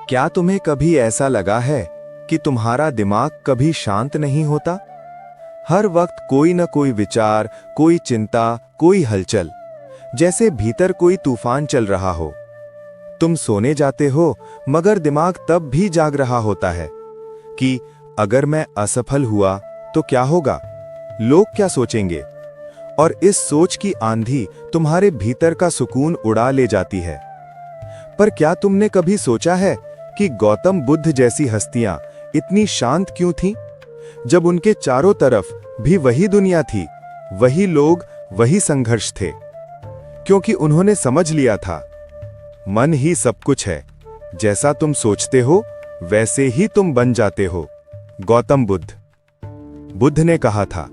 क्या तुम्हें कभी ऐसा लगा है कि तुम्हारा दिमाग कभी शांत नहीं होता? हर वक्त कोई न कोई विचार, कोई चिंता, कोई हलचल, जैसे भीतर कोई तूफान चल रहा हो। तुम सोने जाते हो मगर दिमाग तब भी जाग रहा होता है कि अगर मैं असफल हुआ तो क्या होगा, लोग क्या सोचेंगे। और इस सोच की आंधी तुम्हारे भीतर का सुकून उड़ा ले जाती है। पर क्या तुमने कभी सोचा है कि गौतम बुद्ध जैसी हस्तियां इतनी शांत क्यों थीं, जब उनके चारों तरफ भी वही दुनिया थी, वही लोग, वही संघर्ष थे? क्योंकि उन्होंने समझ लिया था, मन ही सब कुछ है, जैसा तुम सोचते हो वैसे ही तुम बन जाते हो। गौतम बुद्ध ने कहा था,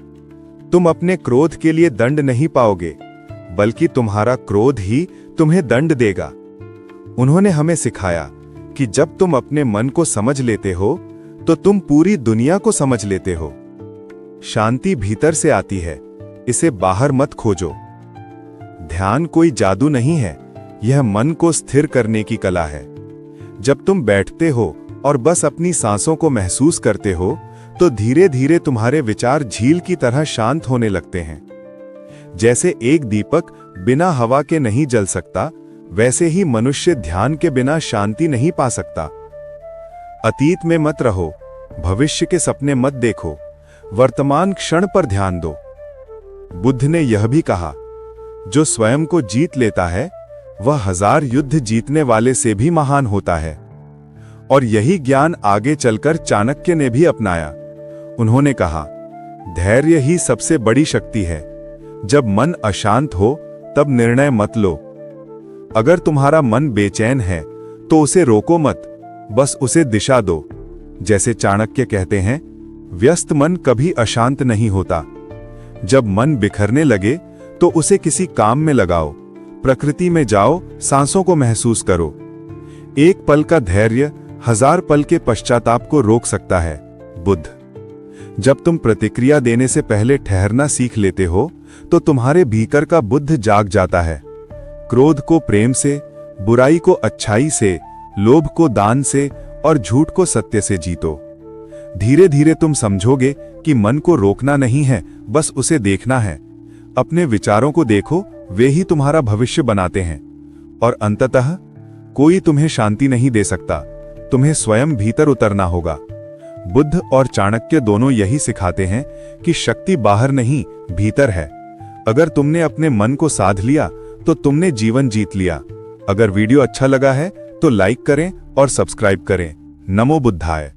तुम अपने क्रोध के लिए दंड नहीं पाओगे, बल्कि तुम्हारा क्रोध ही तुम्हें दंड देगा। उन्होंने हमें सिखाया कि जब तुम अपने मन को समझ लेते हो तो तुम पूरी दुनिया को समझ लेते हो। शांति भीतर से आती है, इसे बाहर मत खोजो। ध्यान कोई जादू नहीं है, यह मन को स्थिर करने की कला है। जब तुम बैठते हो और बस अपनी सांसों को महसूस करते हो तो धीरे धीरे तुम्हारे विचार झील की तरह शांत होने लगते हैं। जैसे एक दीपक बिना हवा के नहीं जल सकता, वैसे ही मनुष्य ध्यान के बिना शांति नहीं पा सकता। अतीत में मत रहो, भविष्य के सपने मत देखो, वर्तमान क्षण पर ध्यान दो। बुद्ध ने यह भी कहा, जो स्वयं को जीत लेता है वह 1000 युद्ध जीतने वाले से भी महान होता है। और यही ज्ञान आगे चलकर चाणक्य ने भी अपनाया। उन्होंने कहा, धैर्य ही सबसे बड़ी शक्ति है। जब मन अशांत हो तब निर्णय मत लो। अगर तुम्हारा मन बेचैन है तो उसे रोको मत, बस उसे दिशा दो। जैसे चाणक्य कहते हैं, व्यस्त मन कभी अशांत नहीं होता। जब मन बिखरने लगे तो उसे किसी काम में लगाओ, प्रकृति में जाओ, सांसों को महसूस करो। एक पल का धैर्य 1000 पल के पश्चाताप को रोक सकता है। बुद्ध। जब तुम प्रतिक्रिया देने से पहले ठहरना सीख लेते हो तो तुम्हारे भीतर का बुद्ध जाग जाता है। क्रोध को प्रेम से, बुराई को अच्छाई से, लोभ को दान से और झूठ को सत्य से जीतो। धीरे धीरे तुम समझोगे कि मन को रोकना नहीं है, बस उसे देखना है। अपने विचारों को देखो, वे ही तुम्हारा भविष्य बनाते हैं। और अंततः कोई तुम्हें शांति नहीं दे सकता, तुम्हें स्वयं भीतर उतरना होगा। बुद्ध और चाणक्य दोनों यही सिखाते हैं कि शक्ति बाहर नहीं, भीतर है। अगर तुमने अपने मन को साध लिया तो तुमने जीवन जीत लिया। अगर वीडियो अच्छा लगा है तो लाइक करें और सब्सक्राइब करें। नमो बुद्धाय।